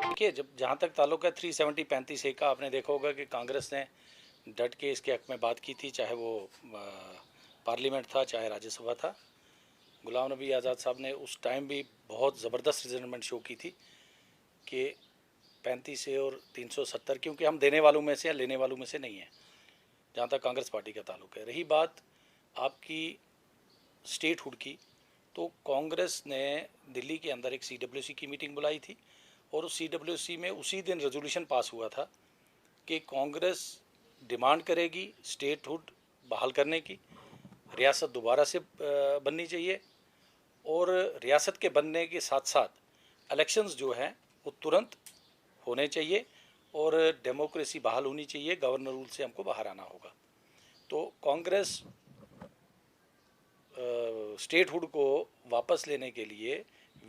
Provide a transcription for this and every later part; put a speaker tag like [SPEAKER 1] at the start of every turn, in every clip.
[SPEAKER 1] देखिए, जब जहाँ तक ताल्लुक है 370-35A का, आपने देखा होगा कि कांग्रेस ने डट के इसके हक में बात की थी, चाहे वो पार्लियामेंट था चाहे राज्यसभा था। गुलाम नबी आज़ाद साहब ने उस टाइम भी बहुत ज़बरदस्त रिजल्टमेंट शो की थी कि 35A और 370, क्योंकि हम देने वालों में से या लेने वालों में से नहीं हैं जहाँ तक कांग्रेस पार्टी का ताल्लुक है। रही बात आपकी स्टेटहुड की, तो कांग्रेस ने दिल्ली के अंदर एक CWC की मीटिंग बुलाई थी और उस CWC में उसी दिन रेजोल्यूशन पास हुआ था कि कांग्रेस डिमांड करेगी स्टेटहुड बहाल करने की, रियासत दोबारा से बननी चाहिए और रियासत के बनने के साथ साथ इलेक्शंस जो हैं वो तुरंत होने चाहिए और डेमोक्रेसी बहाल होनी चाहिए, गवर्नर रूल से हमको बाहर आना होगा। तो कांग्रेस स्टेटहुड को वापस लेने के लिए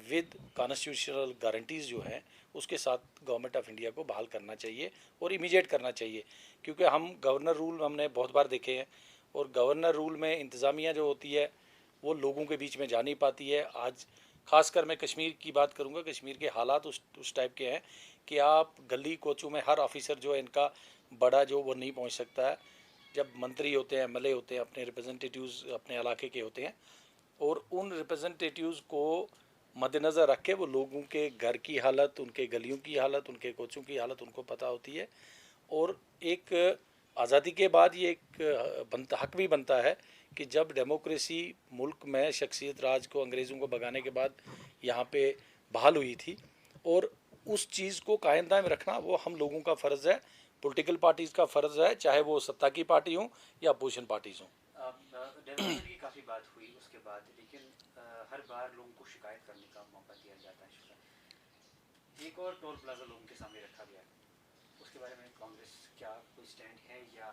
[SPEAKER 1] विद कॉन्स्टिट्यूशनल गारंटीज़ जो हैं उसके साथ गवर्नमेंट ऑफ इंडिया को बहाल करना चाहिए और इमीडिएट करना चाहिए, क्योंकि हम गवर्नर रूल हमने बहुत बार देखे हैं और गवर्नर रूल में इंतज़ामिया जो होती है वो लोगों के बीच में जा नहीं पाती है। आज खासकर मैं कश्मीर की बात करूँगा, कश्मीर के हालात उस टाइप के हैं कि आप गली कोचों में हर ऑफिसर जो है इनका बड़ा जो वो नहीं पहुँच सकता है। जब मंत्री होते हैं, MLA होते हैं, अपने रिप्रेजेंटेटिव्स अपने इलाके के होते हैं और उन रिप्रेजेंटेटिव्स को मद्देनज़र रख के वो लोगों के घर की हालत, उनके गलियों की हालत, उनके कोचों की हालत उनको पता होती है। और एक आज़ादी के बाद ये एक हक भी बनता है कि जब डेमोक्रेसी मुल्क में शख्सियत राज को अंग्रेज़ों को भगाने के बाद यहाँ पे बहाल हुई थी और उस चीज़ को कायम दायम रखना वो हम लोगों का फ़र्ज़ है, पॉलिटिकल पार्टीज़ का फ़र्ज़ है, चाहे वो सत्ता की पार्टी हों या अपोजिशन पार्टीज़ हों।
[SPEAKER 2] डेवलपमेंट की काफ़ी बात हुई उसके बाद, लेकिन हर बार लोगों को शिकायत करने का मौका दिया जाता है। एक और टोल प्लाजा लोगों के सामने रखा गया है, उसके बारे में कांग्रेस क्या कोई स्टैंड है या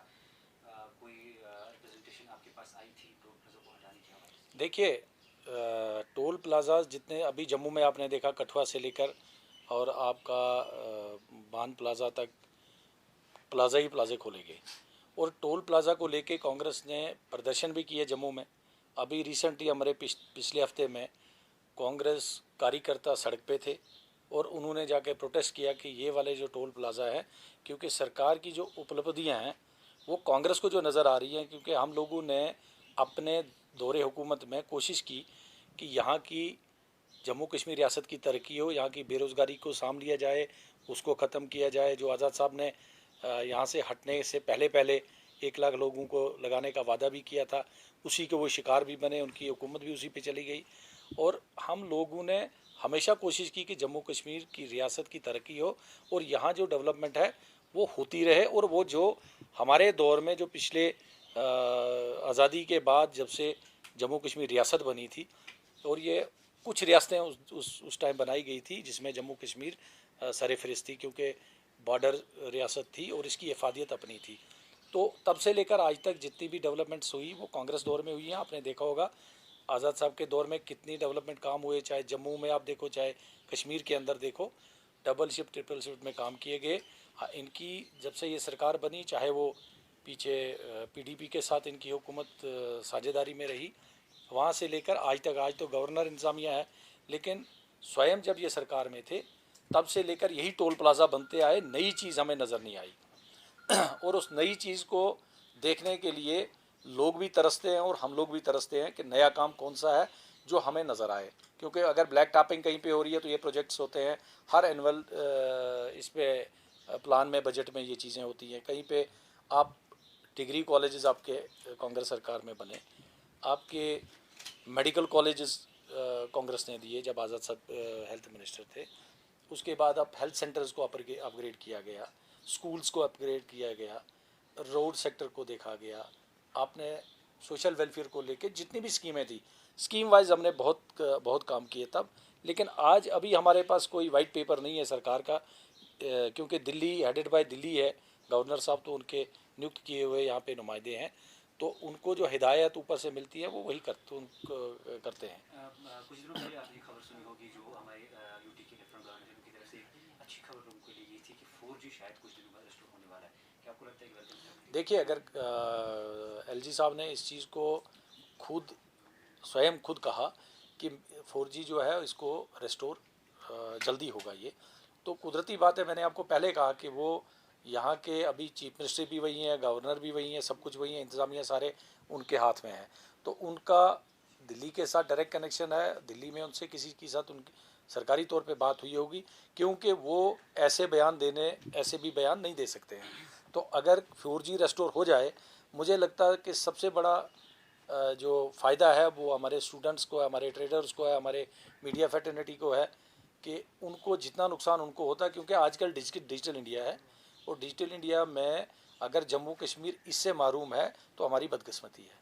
[SPEAKER 2] कोई रिप्रेजेंटेशन आपके पास आई थी टोल प्लाजा को हटाने के हवाले से?
[SPEAKER 1] देखिए, टोल प्लाजा जितने अभी जम्मू में आपने देखा, कठुआ से लेकर और आपका बान प्लाजा तक प्लाजा ही प्लाजे खोले गए और टोल प्लाजा को लेके कांग्रेस ने प्रदर्शन भी किए जम्मू में। अभी रिसेंटली हमारे पिछले हफ्ते में कांग्रेस कार्यकर्ता सड़क पे थे और उन्होंने जाके प्रोटेस्ट किया कि ये वाले जो टोल प्लाज़ा है, क्योंकि सरकार की जो उपलब्धियां हैं वो कांग्रेस को जो नज़र आ रही हैं, क्योंकि हम लोगों ने अपने दौरे हुकूमत में कोशिश की कि यहाँ की जम्मू कश्मीर रियासत की तरक्की हो, यहाँ की बेरोज़गारी को साम लिया जाए, उसको ख़त्म किया जाए। जो आज़ाद साहब ने यहाँ से हटने से पहले 1 लाख लोगों को लगाने का वादा भी किया था, उसी के वो शिकार भी बने, उनकी हुकूमत भी उसी पे चली गई। और हम लोगों ने हमेशा कोशिश की कि जम्मू कश्मीर की रियासत की तरक्की हो और यहाँ जो डेवलपमेंट है वो होती रहे और वो जो हमारे दौर में जो पिछले आज़ादी के बाद जब से जम्मू कश्मीर रियासत बनी थी और ये कुछ रियासतें उस टाइम बनाई गई थी जिसमें जम्मू कश्मीर सरफ़हरिस्त थी, क्योंकि बॉर्डर रियासत थी और इसकी इफादियत अपनी थी। तो तब से लेकर आज तक जितनी भी डेवलपमेंट्स हुई वो कांग्रेस दौर में हुई हैं। आपने देखा होगा आज़ाद साहब के दौर में कितनी डेवलपमेंट काम हुए, चाहे जम्मू में आप देखो चाहे कश्मीर के अंदर देखो, डबल शिफ्ट ट्रिपल शिफ्ट में काम किए गए। इनकी जब से ये सरकार बनी, चाहे वो पीछे PDP के साथ इनकी हुकूमत साझेदारी में रही, वहाँ से लेकर आज तक, आज तो गवर्नर इंतज़ामिया है, लेकिन स्वयं जब ये सरकार में थे तब से लेकर यही टोल प्लाज़ा बनते आए, नई चीज़ हमें नज़र नहीं आई और उस नई चीज़ को देखने के लिए लोग भी तरसते हैं और हम लोग भी तरसते हैं कि नया काम कौन सा है जो हमें नज़र आए। क्योंकि अगर ब्लैक टॉपिंग कहीं पे हो रही है तो ये प्रोजेक्ट्स होते हैं हर एनुअल इस पे प्लान में, बजट में ये चीज़ें होती हैं। कहीं पे आप डिग्री कॉलेजेस आपके कांग्रेस सरकार में बने, आपके मेडिकल कॉलेजेस कांग्रेस ने दिए जब आज़ाद साहब हेल्थ मिनिस्टर थे। उसके बाद अब हेल्थ सेंटर्स को अपग्रेड किया गया, स्कूल्स को अपग्रेड किया गया, रोड सेक्टर को देखा गया, आपने सोशल वेलफेयर को लेके जितनी भी स्कीमें थी, स्कीम वाइज हमने बहुत काम किए तब। लेकिन आज अभी हमारे पास कोई वाइट पेपर नहीं है सरकार का, क्योंकि दिल्ली हेडेड बाय दिल्ली है, गवर्नर साहब तो उनके नियुक्त किए हुए यहाँ पे नुमाइंदे हैं, तो उनको जो हिदायत ऊपर से मिलती है वो वही करते हैं।
[SPEAKER 2] कुछ दिनों पहले आपने खबर सुनी होगी जो हमारे यूटी के डिफरेंट ऑर्गेनाइजेशन की तरफ से अच्छी खबर उनको ली गई थी कि 4G शायद कुछ दिनों बाद रेस्टोर होने वाला है। क्या आपको लगता है कि वेलकम?
[SPEAKER 1] देखिए, अगर एलजी साहब ने इस चीज़ को स्वयं खुद कहा कि 4G जो है इसको रेस्टोर जल्दी होगा, ये तो कुदरती बात है। मैंने आपको पहले कहा कि वो यहाँ के अभी चीफ मिनिस्टर भी वही हैं, गवर्नर भी वही हैं, सब कुछ वही है, इंतज़ामिया सारे उनके हाथ में है। तो उनका दिल्ली के साथ डायरेक्ट कनेक्शन है, दिल्ली में उनसे किसी के साथ उनकी सरकारी तौर पे बात हुई होगी, क्योंकि वो ऐसे भी बयान नहीं दे सकते हैं। तो अगर 4G रेस्टोर हो जाए, मुझे लगता है कि सबसे बड़ा जो फ़ायदा है वो हमारे स्टूडेंट्स को है, हमारे ट्रेडर्स को है, हमारे मीडिया फैटर्निटी को है, कि उनको जितना नुकसान उनको होता है, क्योंकि आजकल डिजिटल इंडिया है, और डिजिटल इंडिया में अगर जम्मू कश्मीर इससे महरूम है तो हमारी बदकिस्मती है।